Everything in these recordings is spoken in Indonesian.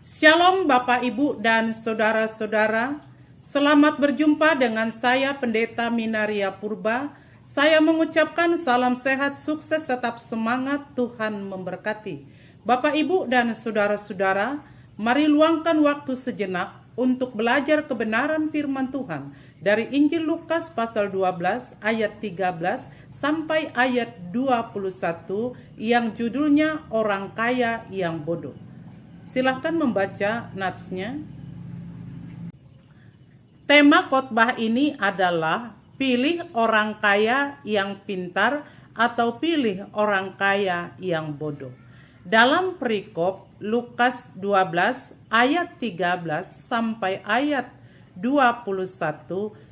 Shalom Bapak Ibu dan Saudara-saudara. Selamat berjumpa dengan saya Pendeta Minaria Purba. Saya mengucapkan salam sehat, sukses, tetap semangat, Tuhan memberkati. Bapak Ibu dan Saudara-saudara, mari luangkan waktu sejenak untuk belajar kebenaran firman Tuhan dari Injil Lukas pasal 12 ayat 13 sampai ayat 21 yang judulnya Orang Kaya yang Bodoh. Silahkan membaca natsnya. Tema khotbah ini adalah pilih orang kaya yang pintar atau pilih orang kaya yang bodoh. Dalam perikop Lukas 12 ayat 13 sampai ayat 21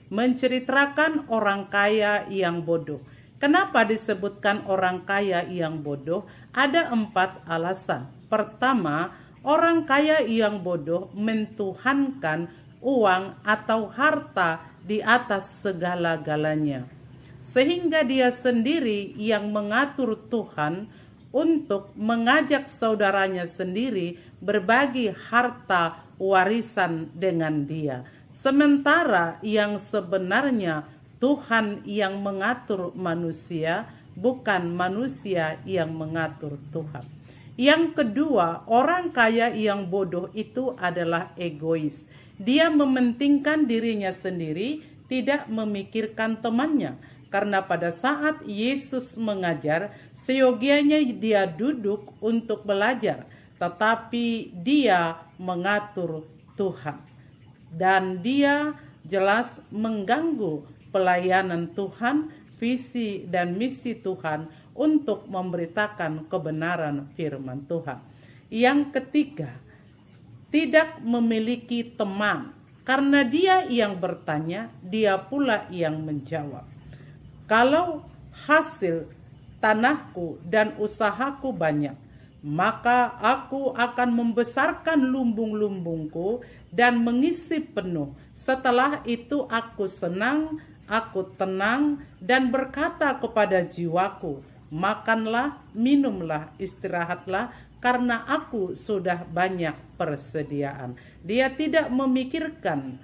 menceritakan orang kaya yang bodoh. Kenapa disebutkan orang kaya yang bodoh? Ada 4 alasan. Pertama, orang kaya yang bodoh mentuhankan uang atau harta di atas segala-galanya. Sehingga dia sendiri yang mengatur Tuhan untuk mengajak saudaranya sendiri berbagi harta warisan dengan dia. Sementara yang sebenarnya Tuhan yang mengatur manusia, bukan manusia yang mengatur Tuhan. Yang kedua, orang kaya yang bodoh itu adalah egois. Dia mementingkan dirinya sendiri, tidak memikirkan temannya. Karena pada saat Yesus mengajar, seyogianya dia duduk untuk belajar, tetapi dia mengatur Tuhan. Dan dia jelas mengganggu pelayanan Tuhan, visi dan misi Tuhan untuk memberitakan kebenaran firman Tuhan. Yang ketiga, tidak memiliki teman. Karena dia yang bertanya, dia pula yang menjawab. Kalau hasil tanahku dan usahaku banyak, maka aku akan membesarkan lumbung-lumbungku dan mengisi penuh. Setelah itu aku senang, aku tenang dan berkata kepada jiwaku, makanlah, minumlah, istirahatlah, karena aku sudah banyak persediaan. Dia tidak memikirkan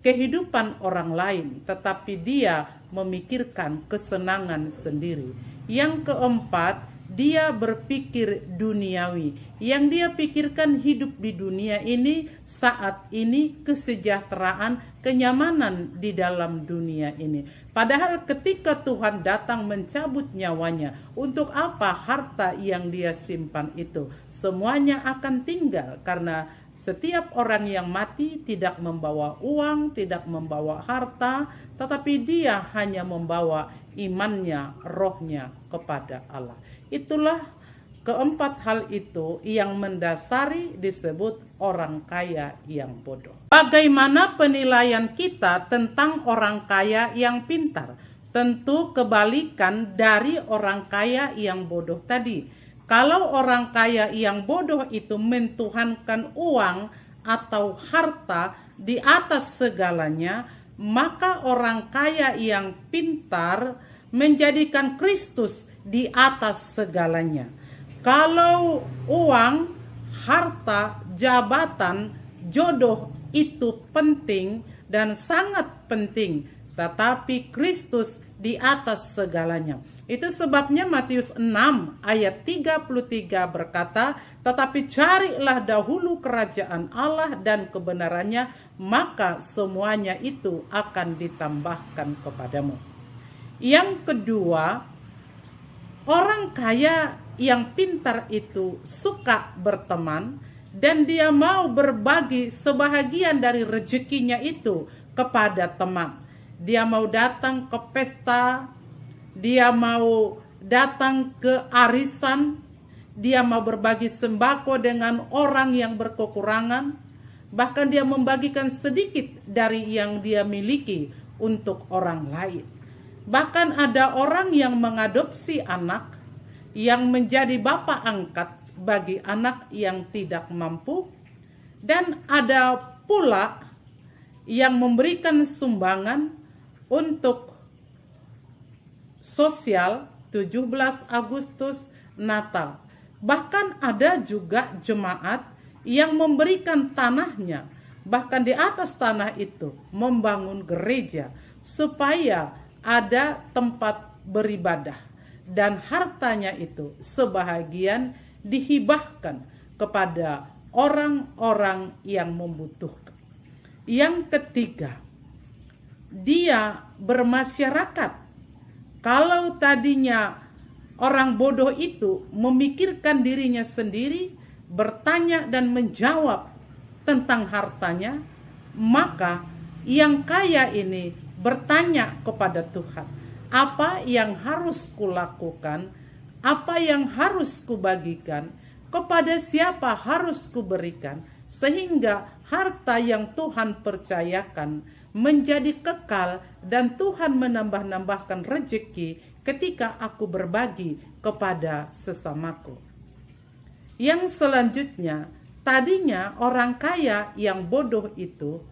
kehidupan orang lain, tetapi dia memikirkan kesenangan sendiri. Yang keempat, dia berpikir duniawi. Yang dia pikirkan hidup di dunia ini, saat ini, kesejahteraan, kenyamanan di dalam dunia ini. Padahal ketika Tuhan datang mencabut nyawanya, untuk apa harta yang dia simpan itu? Semuanya akan tinggal, karena setiap orang yang mati tidak membawa uang, tidak membawa harta, tetapi dia hanya membawa imannya, rohnya kepada Allah. Itulah keempat hal itu yang mendasari disebut orang kaya yang bodoh. Bagaimana penilaian kita tentang orang kaya yang pintar? Tentu kebalikan dari orang kaya yang bodoh tadi. Kalau orang kaya yang bodoh itu mentuhankan uang atau harta di atas segalanya, maka orang kaya yang pintar menjadikan Kristus di atas segalanya. Kalau uang, harta, jabatan, jodoh itu penting dan sangat penting, tetapi Kristus di atas segalanya. Itu sebabnya Matius 6 ayat 33 berkata, tetapi carilah dahulu kerajaan Allah dan kebenarannya, maka semuanya itu akan ditambahkan kepadamu. Yang kedua, orang kaya yang pintar itu suka berteman dan dia mau berbagi sebahagian dari rezekinya itu kepada teman. Dia mau datang ke pesta, dia mau datang ke arisan, dia mau berbagi sembako dengan orang yang berkekurangan, bahkan dia membagikan sedikit dari yang dia miliki untuk orang lain. Bahkan ada orang yang mengadopsi anak yang menjadi bapak angkat bagi anak yang tidak mampu, dan ada pula yang memberikan sumbangan untuk sosial 17 Agustus Natal. Bahkan ada juga jemaat yang memberikan tanahnya, bahkan di atas tanah itu membangun gereja supaya ada tempat beribadah, dan hartanya itu sebahagian dihibahkan kepada orang-orang yang membutuhkan. Yang ketiga, dia bermasyarakat. Kalau tadinya orang bodoh itu memikirkan dirinya sendiri, bertanya dan menjawab tentang hartanya, maka yang kaya ini bertanya kepada Tuhan, apa yang harus kulakukan, apa yang harus kubagikan, kepada siapa harus kuberikan, sehingga harta yang Tuhan percayakan menjadi kekal dan Tuhan menambah-nambahkan rejeki ketika aku berbagi kepada sesamaku. Yang selanjutnya, tadinya orang kaya yang bodoh itu,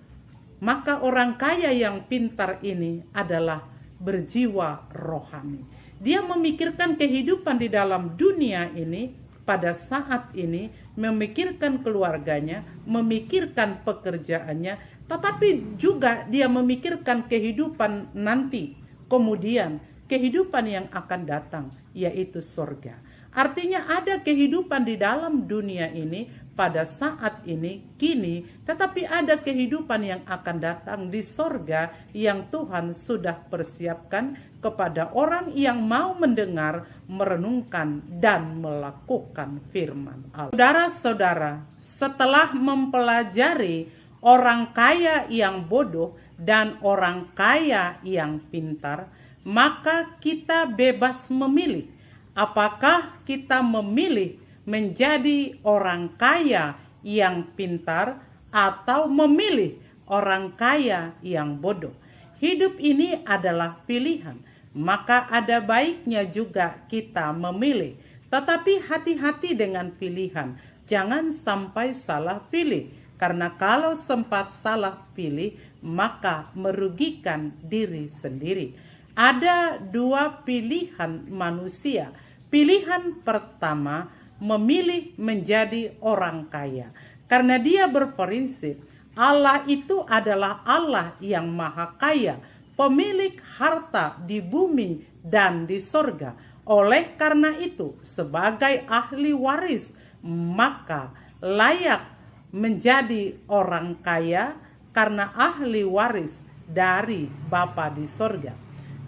maka orang kaya yang pintar ini adalah berjiwa rohani. Dia memikirkan kehidupan di dalam dunia ini pada saat ini, memikirkan keluarganya, memikirkan pekerjaannya, tetapi juga dia memikirkan kehidupan nanti, kemudian kehidupan yang akan datang, yaitu surga. Artinya ada kehidupan di dalam dunia ini pada saat ini, kini, tetapi ada kehidupan yang akan datang di surga yang Tuhan sudah persiapkan kepada orang yang mau mendengar, merenungkan, dan melakukan firman Allah. Saudara-saudara, setelah mempelajari orang kaya yang bodoh dan orang kaya yang pintar, maka kita bebas memilih. Apakah kita memilih menjadi orang kaya yang pintar atau memilih orang kaya yang bodoh? Hidup ini adalah pilihan, maka ada baiknya juga kita memilih. Tetapi hati-hati dengan pilihan, jangan sampai salah pilih. Karena kalau sempat salah pilih, maka merugikan diri sendiri. Ada dua pilihan manusia. Pilihan pertama, memilih menjadi orang kaya. Karena dia berprinsip, Allah itu adalah Allah yang maha kaya, pemilik harta di bumi dan di sorga. Oleh karena itu, sebagai ahli waris, maka layak menjadi orang kaya karena ahli waris dari Bapa di sorga.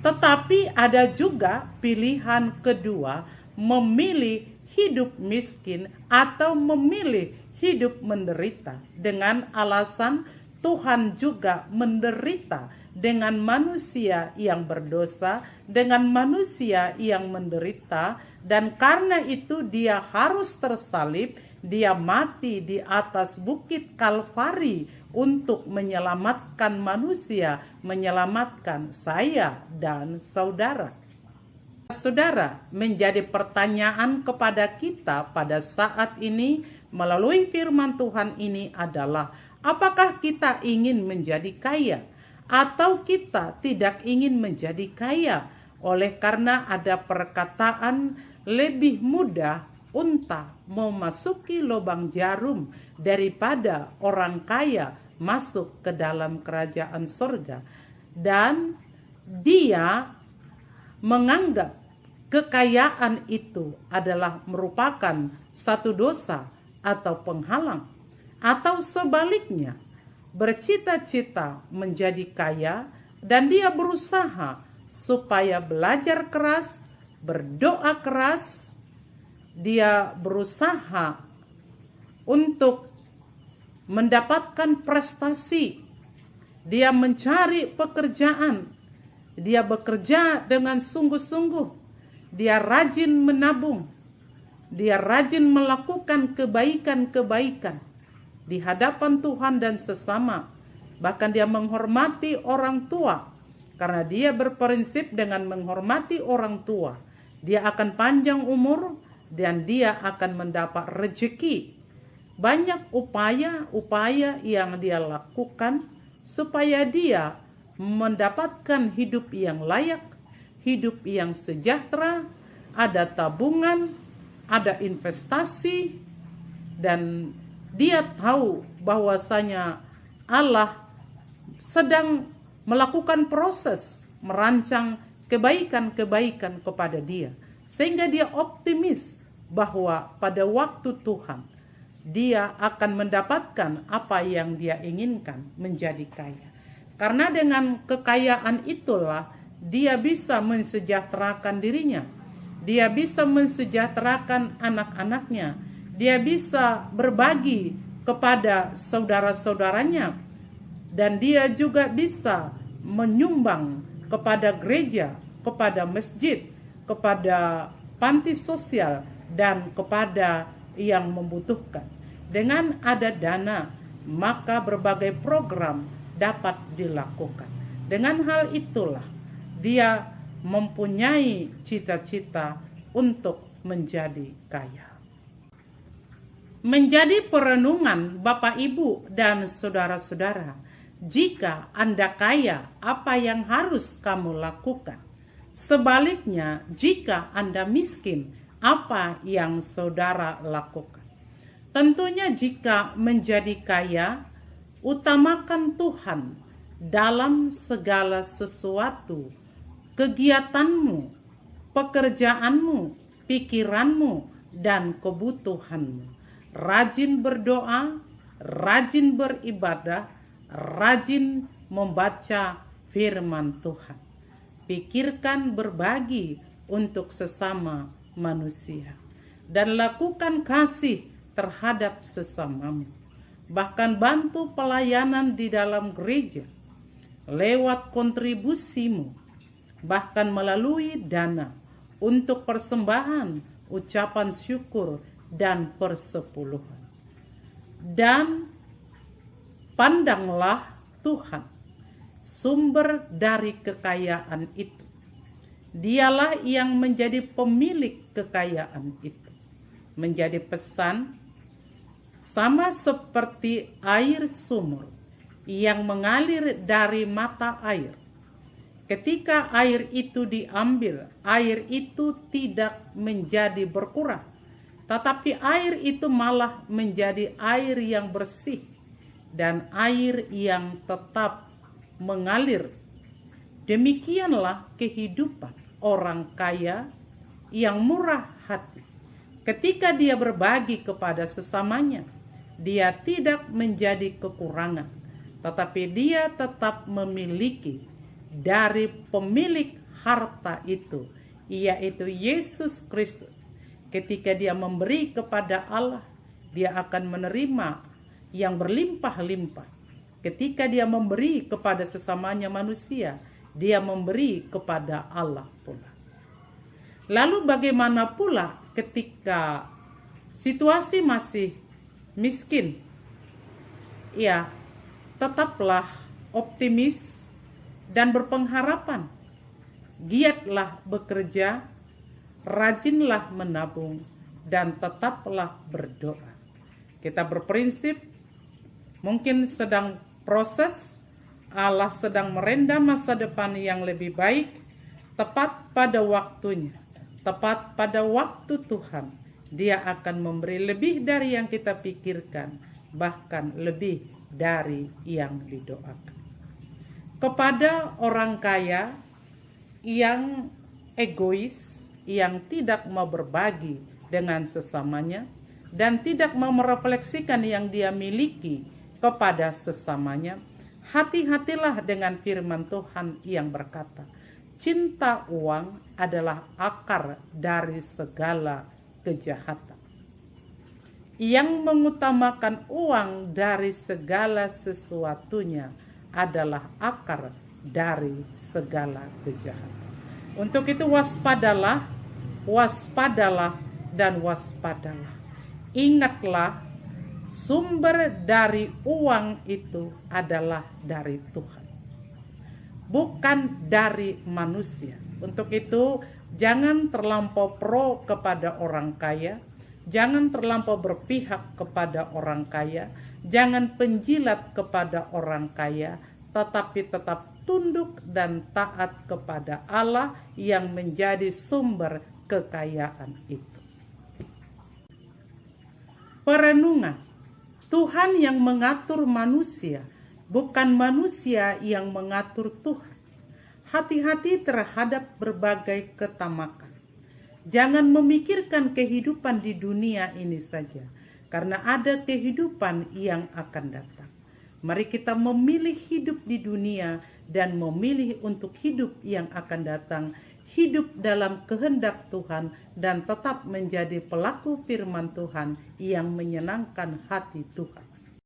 Tetapi ada juga pilihan kedua, memilih hidup miskin atau memilih hidup menderita dengan alasan Tuhan juga menderita dengan manusia yang berdosa, dengan manusia yang menderita, dan karena itu dia harus tersalib, dia mati di atas bukit Kalvari untuk menyelamatkan manusia, menyelamatkan saya dan saudara. Saudara, menjadi pertanyaan kepada kita pada saat ini melalui firman Tuhan ini adalah, apakah kita ingin menjadi kaya atau kita tidak ingin menjadi kaya? Oleh karena ada perkataan, lebih mudah unta memasuki lubang jarum daripada orang kaya masuk ke dalam kerajaan surga. Dan dia menganggap kekayaan itu adalah merupakan satu dosa atau penghalang. Atau sebaliknya, bercita-cita menjadi kaya dan dia berusaha supaya belajar keras, berdoa keras, dia berusaha untuk mendapatkan prestasi, dia mencari pekerjaan, dia bekerja dengan sungguh-sungguh, dia rajin menabung, dia rajin melakukan kebaikan-kebaikan di hadapan Tuhan dan sesama. Bahkan dia menghormati orang tua, karena dia berprinsip dengan menghormati orang tua, dia akan panjang umur dan dia akan mendapat rezeki. Banyak upaya-upaya yang dia lakukan supaya dia mendapatkan hidup yang layak, hidup yang sejahtera, ada tabungan, ada investasi, dan Dia tahu bahwasanya Allah sedang melakukan proses merancang kebaikan-kebaikan kepada dia. Sehingga dia optimis bahwa pada waktu Tuhan dia akan mendapatkan apa yang dia inginkan, menjadi kaya. Karena dengan kekayaan itulah dia bisa mensejahterakan dirinya. Dia bisa mensejahterakan anak-anaknya. Dia bisa berbagi kepada saudara-saudaranya. Dan dia juga bisa menyumbang kepada gereja, kepada masjid, kepada panti sosial, dan kepada yang membutuhkan. Dengan ada dana, maka berbagai program dapat dilakukan. Dengan hal itulah dia mempunyai cita-cita untuk menjadi kaya. Menjadi perenungan Bapak Ibu dan saudara-saudara, jika Anda kaya, apa yang harus kamu lakukan? Sebaliknya, jika Anda miskin, apa yang saudara lakukan? Tentunya jika menjadi kaya, utamakan Tuhan dalam segala sesuatu, kegiatanmu, pekerjaanmu, pikiranmu, dan kebutuhanmu. Rajin berdoa, rajin beribadah, rajin membaca firman Tuhan. Pikirkan berbagi untuk sesama manusia. Dan lakukan kasih terhadap sesamamu. Bahkan bantu pelayanan di dalam gereja lewat kontribusimu, bahkan melalui dana untuk persembahan, ucapan syukur, dan persepuluhan. Dan pandanglah Tuhan, sumber dari kekayaan itu. Dialah yang menjadi pemilik kekayaan itu. Menjadi pesan sama seperti air sumur yang mengalir dari mata air. Ketika air itu diambil, air itu tidak menjadi berkurang, tetapi air itu malah menjadi air yang bersih dan air yang tetap mengalir. Demikianlah kehidupan orang kaya yang murah hati. Ketika dia berbagi kepada sesamanya, dia tidak menjadi kekurangan, tetapi dia tetap memiliki dari pemilik harta itu, yaitu Yesus Kristus. Ketika dia memberi kepada Allah, dia akan menerima yang berlimpah-limpah. Ketika dia memberi kepada sesamanya manusia, dia memberi kepada Allah pula. Lalu bagaimana pula ketika situasi masih miskin? Ya, tetaplah optimis dan berpengharapan. Giatlah bekerja, rajinlah menabung, dan tetaplah berdoa. Kita berprinsip, mungkin sedang proses, Allah sedang merendam masa depan yang lebih baik, tepat pada waktunya, tepat pada waktu Tuhan. Dia akan memberi lebih dari yang kita pikirkan, bahkan lebih dari yang didoakan. Kepada orang kaya yang egois, yang tidak mau berbagi dengan sesamanya, dan tidak mau merefleksikan yang dia miliki kepada sesamanya, hati-hatilah dengan firman Tuhan yang berkata, cinta uang adalah akar dari segala kejahatan. Yang mengutamakan uang dari segala sesuatunya adalah akar dari segala kejahatan. Untuk itu waspadalah, waspadalah, dan waspadalah. Ingatlah, sumber dari uang itu adalah dari Tuhan, bukan dari manusia. Untuk itu jangan terlampau pro kepada orang kaya, jangan terlampau berpihak kepada orang kaya, jangan penjilat kepada orang kaya, tetapi tetap tunduk dan taat kepada Allah yang menjadi sumber kekayaan itu. Perenungan Tuhan yang mengatur manusia, bukan manusia yang mengatur Tuhan. Hati-hati terhadap berbagai ketamakan. Jangan memikirkan kehidupan di dunia ini saja, karena ada kehidupan yang akan datang. Mari kita memilih hidup di dunia dan memilih untuk hidup yang akan datang, hidup dalam kehendak Tuhan dan tetap menjadi pelaku firman Tuhan yang menyenangkan hati Tuhan.